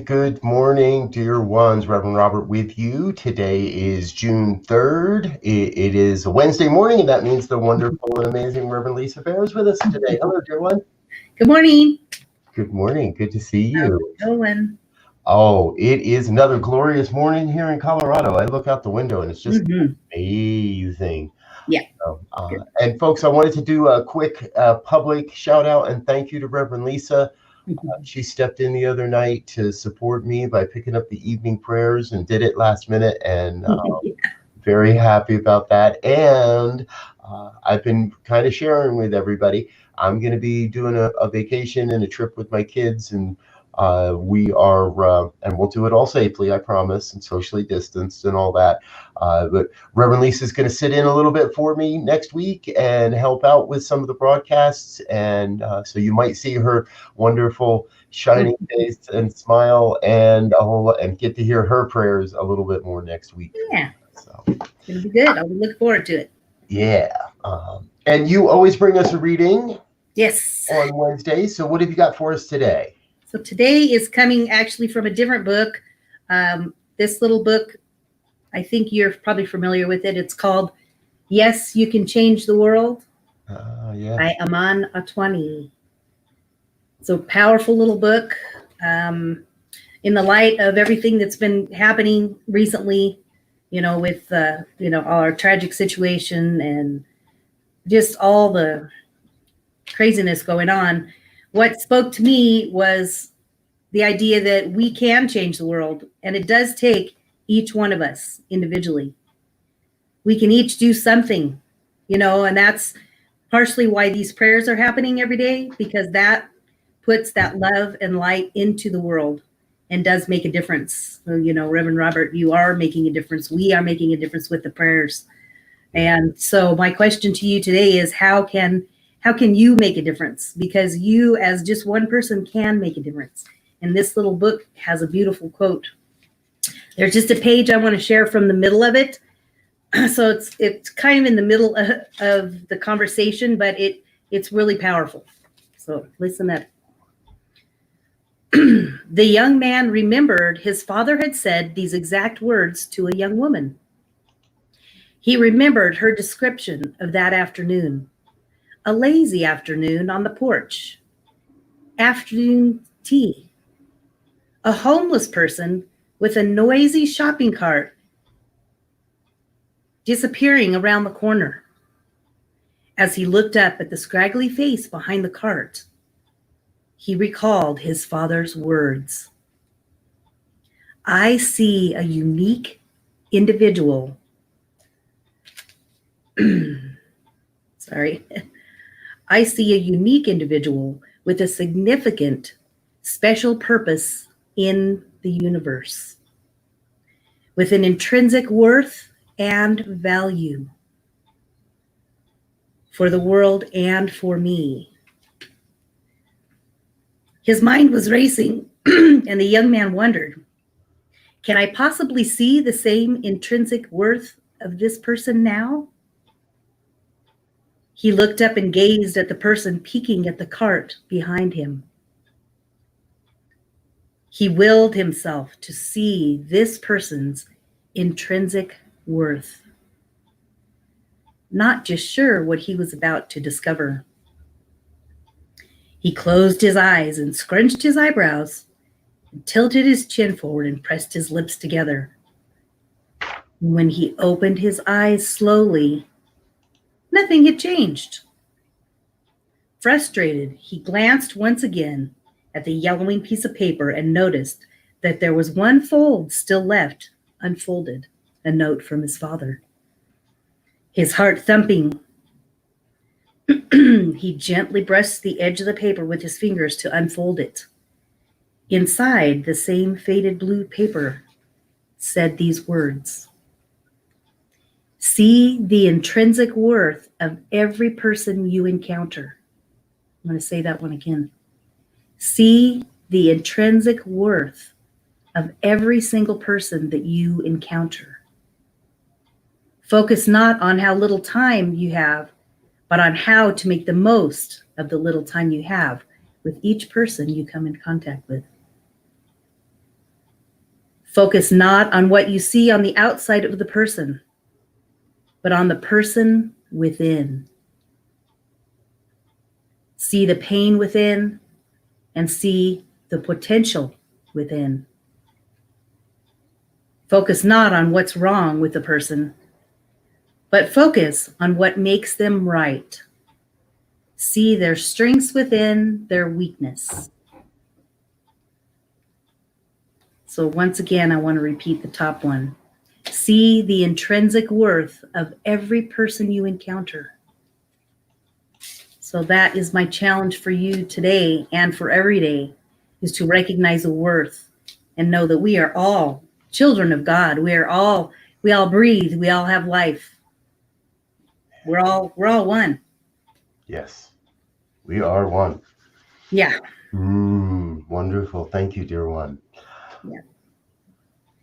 good morning, dear ones. Reverend Robert with you. Today is June 3rd. It is a Wednesday morning, and that means the wonderful and amazing Reverend Lisa Bair is with us today. Hello, dear one. Good morning. Good morning. Good to see you. How's it going? Oh, it is another glorious morning here in Colorado. I look out the window, and it's just amazing. Yeah. And folks, I wanted to do a quick public shout out and thank you to Reverend Lisa. She stepped in the other night to support me by picking up the evening prayers and did it last minute, and very happy about that. And I've been kind of sharing with everybody. I'm going to be doing a vacation and a trip with my kids, and we are, and we'll do it all safely, I promise, and socially distanced and all that. But Reverend Lisa is going to sit in a little bit for me next week and help out with some of the broadcasts. And so you might see her wonderful shining face and smile, and get to hear her prayers a little bit more next week. Yeah. So it'll be good. I'll look forward to it. Yeah. And you always bring us a reading. Yes. On Wednesday. So what have you got for us today? So today is coming actually from a different book. This little book, I think you're probably familiar with it. It's called Yes, You Can Change the World by Aman Atwani. It's a powerful little book. In the light of everything that's been happening recently, with, all our tragic situation and just all the craziness going on, what spoke to me was the idea that we can change the world, and it does take each one of us individually. We can each do something, and that's partially why these prayers are happening every day, because that puts that love and light into the world and does make a difference. So, Reverend Robert, you are making a difference. We are making a difference with the prayers. And so my question to you today is, how can you make a difference? Because you, as just one person, can make a difference. And this little book has a beautiful quote. There's just a page I want to share from the middle of it. So it's kind of in the middle of the conversation, but it's really powerful. So listen up. The young man remembered his father had said these exact words to a young woman. He remembered her description of that afternoon. A lazy afternoon on the porch. Afternoon tea. A homeless person with a noisy shopping cart disappearing around the corner. As he looked up at the scraggly face behind the cart, he recalled his father's words. I see a unique individual. Sorry. I see a unique individual with a significant, special purpose in the universe, with an intrinsic worth and value for the world and for me. His mind was racing, and the young man wondered, can I possibly see the same intrinsic worth of this person now? He looked up and gazed at the person peeking at the cart behind him. He willed himself to see this person's intrinsic worth, not just sure what he was about to discover. He closed his eyes and scrunched his eyebrows and tilted his chin forward and pressed his lips together. When he opened his eyes slowly, nothing had changed. Frustrated, he glanced once again at the yellowing piece of paper and noticed that there was one fold still left unfolded, a note from his father. His heart thumping, he gently brushed the edge of the paper with his fingers to unfold it. Inside the same faded blue paper said these words. See the intrinsic worth of every person you encounter. I'm going to say that one again. See the intrinsic worth of every single person that you encounter. Focus not on how little time you have, but on how to make the most of the little time you have with each person you come in contact with. Focus not on what you see on the outside of the person, but on the person within. See the pain within and see the potential within. Focus not on what's wrong with the person, but focus on what makes them right. See their strengths within their weakness. So once again, I want to repeat the top one. See the intrinsic worth of every person you encounter. So that is my challenge for you today and for every day, is to recognize the worth and know that we are all children of God. We all breathe. We all have life. We're all one. Yes, we are one. Yeah. Wonderful. Thank you, dear one. Yeah.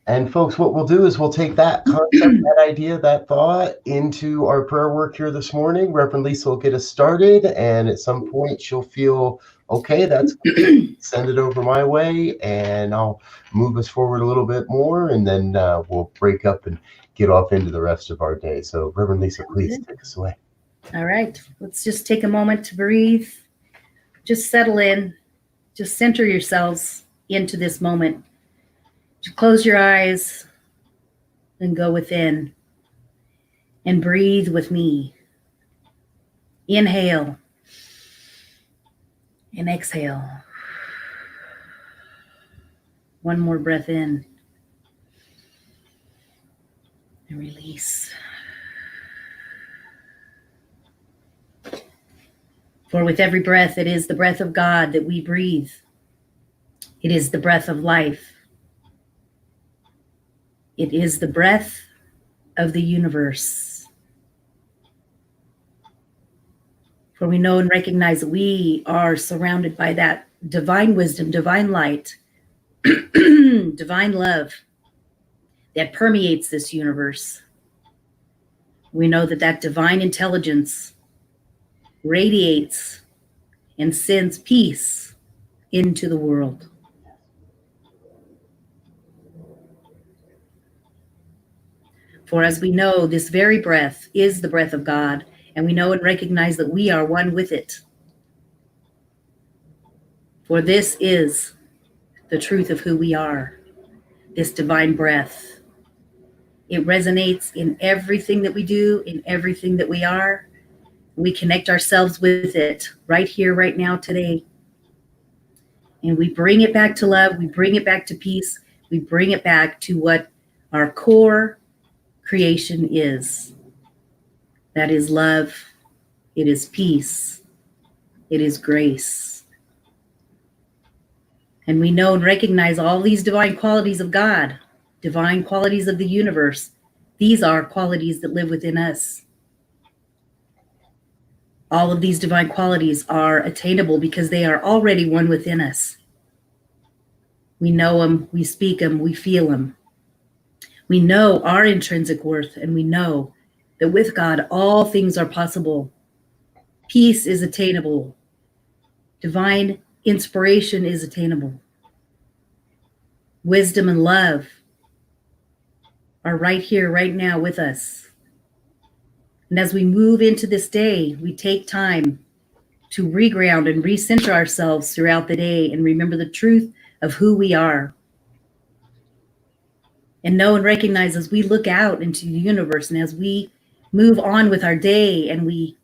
And folks, what we'll do is we'll take that concept, that idea, that thought into our prayer work here this morning. Reverend Lisa will get us started, and at some point she'll feel, okay, that's great. Send it over my way, and I'll move us forward a little bit more, and then we'll break up and get off into the rest of our day. So Reverend Lisa, please take us away. All right. Let's just take a moment to breathe. Just settle in. Just center yourselves into this moment. Just close your eyes and go within and breathe with me. Inhale and exhale. One more breath in and release. For with every breath, it is the breath of God that we breathe. It is the breath of life. It is the breath of the universe. For we know and recognize that we are surrounded by that divine wisdom, divine light, divine love that permeates this universe. We know that that divine intelligence radiates and sends peace into the world. For as we know, this very breath is the breath of God, and we know and recognize that we are one with it. For this is the truth of who we are, this divine breath. It resonates in everything that we do, in everything that we are. We connect ourselves with it right here, right now, today. And we bring it back to love. We bring it back to peace. We bring it back to what our core creation is. That is love. It is peace. It is grace. And we know and recognize all these divine qualities of God, divine qualities of the universe. These are qualities that live within us. All of these divine qualities are attainable because they are already one within us. We know them, we speak them, we feel them. We know our intrinsic worth, and we know that with God, all things are possible. Peace is attainable. Divine inspiration is attainable. Wisdom and love are right here, right now with us. And as we move into this day, we take time to reground and recenter ourselves throughout the day and remember the truth of who we are. And know and recognize as we look out into the universe and as we move on with our day and we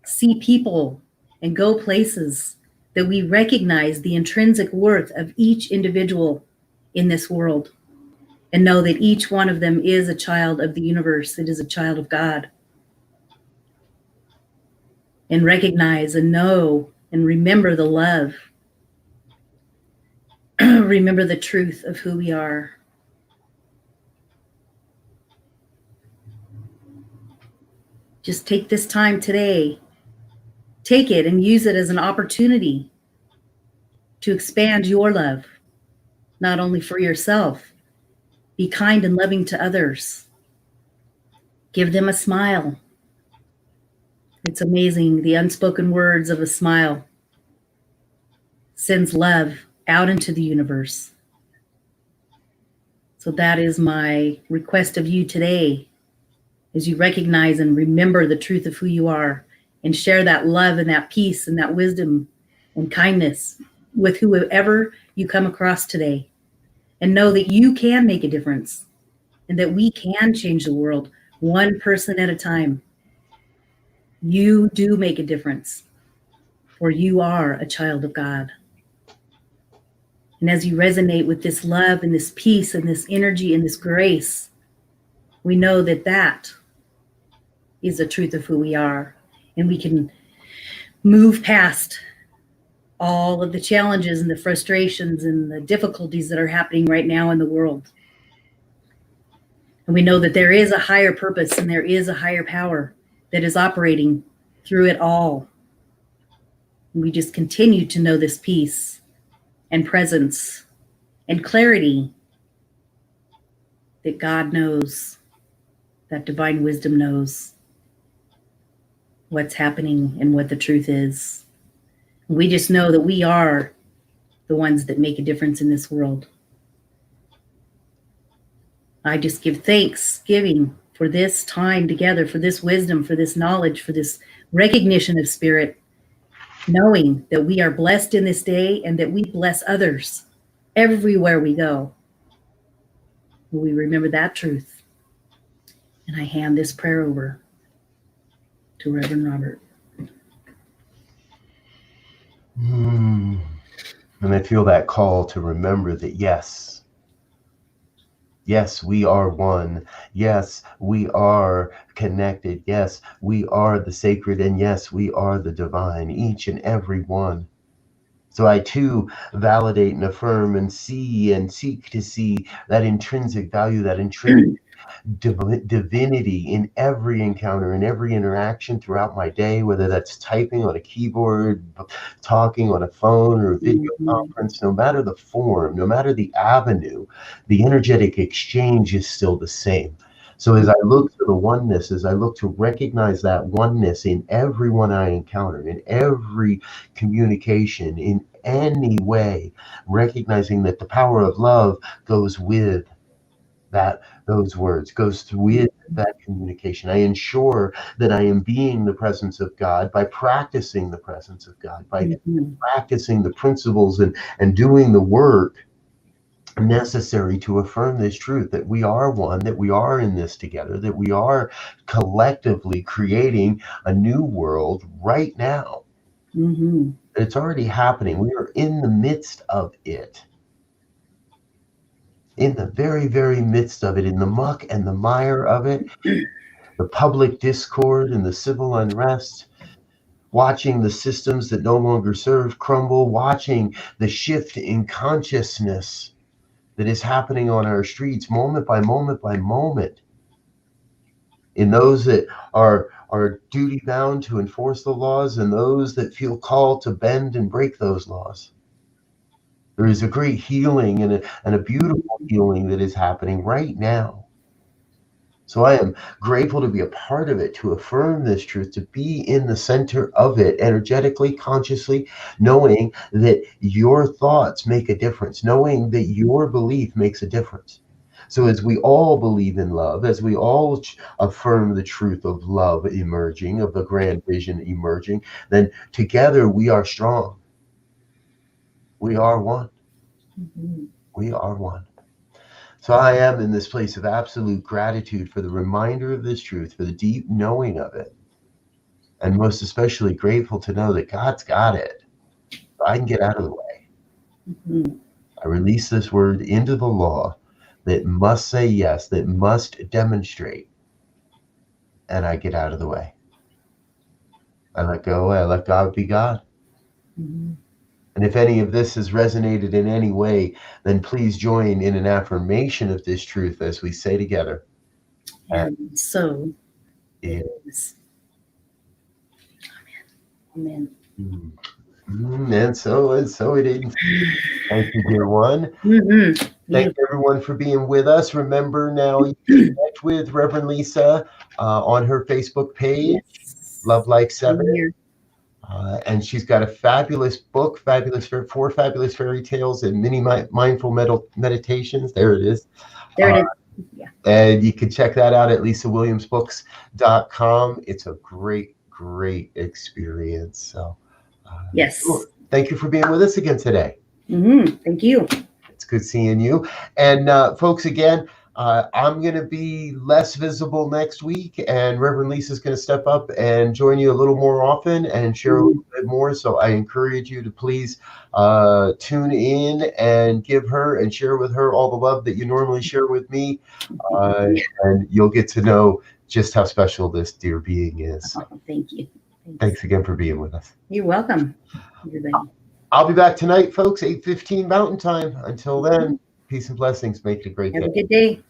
see people and go places, that we recognize the intrinsic worth of each individual in this world and know that each one of them is a child of the universe. It is a child of God. And recognize and know and remember the love. Remember the truth of who we are. Just take this time today. Take it and use it as an opportunity to expand your love, not only for yourself. Be kind and loving to others. Give them a smile. It's amazing. The unspoken words of a smile sends love out into the universe. So that is my request of you today, as you recognize and remember the truth of who you are, and share that love and that peace and that wisdom and kindness with whoever you come across today. And know that you can make a difference and that we can change the world one person at a time. You do make a difference, for you are a child of God. And as you resonate with this love and this peace and this energy and this grace, we know that that is the truth of who we are. And we can move past all of the challenges and the frustrations and the difficulties that are happening right now in the world. And we know that there is a higher purpose and there is a higher power that is operating through it all. And we just continue to know this peace and presence and clarity that God knows, that divine wisdom knows what's happening and what the truth is. We just know that we are the ones that make a difference in this world. I just give thanksgiving for this time together, for this wisdom, for this knowledge, for this recognition of spirit, knowing that we are blessed in this day and that we bless others everywhere we go. Will we remember that truth? And I hand this prayer over to Reverend Robert. And I feel that call to remember that, yes, we are one. Yes, we are connected. Yes, we are the sacred. And yes, we are the divine, each and every one. So I too validate and affirm and see and seek to see that intrinsic value, that intrinsic divinity in every encounter, in every interaction throughout my day, whether that's typing on a keyboard, talking on a phone or a video conference, no matter the form, no matter the avenue, the energetic exchange is still the same. So as I look to the oneness, as I look to recognize that oneness in everyone I encounter, in every communication, in any way, recognizing that the power of love goes with those words, goes with that communication. I ensure that I am being the presence of God by practicing the presence of God, by practicing the principles and doing the work necessary to affirm this truth, that we are one, that we are in this together, that we are collectively creating a new world right now. It's already happening. We are in the midst of it. In the very, very midst of it, in the muck and the mire of it, the public discord and the civil unrest, watching the systems that no longer serve crumble, watching the shift in consciousness that is happening on our streets moment by moment by moment, in those that are duty bound to enforce the laws and those that feel called to bend and break those laws. There is a great healing and a beautiful healing that is happening right now. So I am grateful to be a part of it, to affirm this truth, to be in the center of it, energetically, consciously, knowing that your thoughts make a difference, knowing that your belief makes a difference. So as we all believe in love, as we all affirm the truth of love emerging, of the grand vision emerging, then together we are strong. We are one. We are one. So I am in this place of absolute gratitude for the reminder of this truth, for the deep knowing of it, and most especially grateful to know that God's got it. So I can get out of the way. I release this word into the law that must say yes, that must demonstrate, and I get out of the way. I let go, I let God be God. And if any of this has resonated in any way, then please join in an affirmation of this truth as we say together. And so it is. Amen. And so it is. Thank you, dear one. Thank everyone for being with us. Remember now, you can connect with Reverend Lisa on her Facebook page, Love Like 7. And she's got a fabulous book, four fabulous fairy tales and mini mindful meditations. There it is. There it is. Yeah. And you can check that out at lisawilliamsbooks.com. It's a great, great experience. So, yes. Cool. Thank you for being with us again today. Thank you. It's good seeing you. And folks, again, I'm going to be less visible next week, and Reverend Lisa's going to step up and join you a little more often and share a little bit more. So I encourage you to please tune in and give her and share with her all the love that you normally share with me. And you'll get to know just how special this dear being is. Oh, thank you. Thanks again for being with us. You're welcome, everybody. I'll be back tonight, folks, 8:15 Mountain Time. Until then, peace and blessings. Make it a great day. Have a good day.